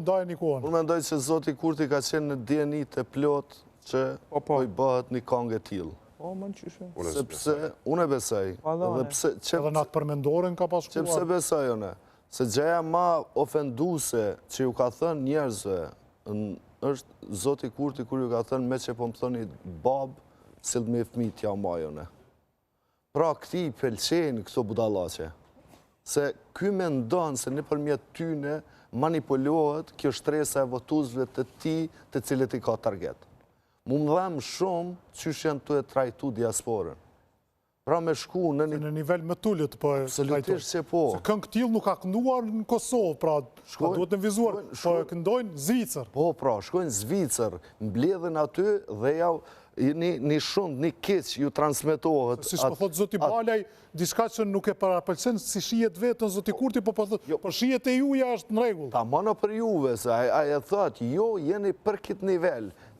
ndaj Nikohen? Unë mendoj që Zoti Kurti ka qenë në DNA të plot që po i bëhet një këngë e tillë. Po, më në qyshe. Sepse unë e besoj. Edhe në atë përmendoren ka pas shkuar. Që pse besoj unë? Se gjëja ma ofenduse që ju ka thënë njerëzve është Zoti Kurti kur ju ka thënë me që po më thëni babë, sill me fëmijë t'ja majone. Pra këti i pëlqejnë këto budallaqe. Se ky mendon se nëpërmjet tyne manipulohet kjo shtresa e votuesve të tij, të cilët i ka target. Mu më dhem shumë qysh janë të e trajtu diasporën. Pra me shku në në nivel më tullit po e absolutisht që po. Se këngë tillë nuk ka kënduar në Kosovë, pra duhet në vizuar, po e këndojnë Zvicër. Po, pra, shkojnë Zvicër, mbledhen aty dhe ja një shumë, një keq ju transmetohet. Si shpo thotë Zoti Balaj, diçka që nuk e parapëlqen si shijet vetën Zoti Kurti, po thotë, po shijet e juja është në rregull. Ta mëna për juve, se aja thotë, jo jeni për këtë nivel,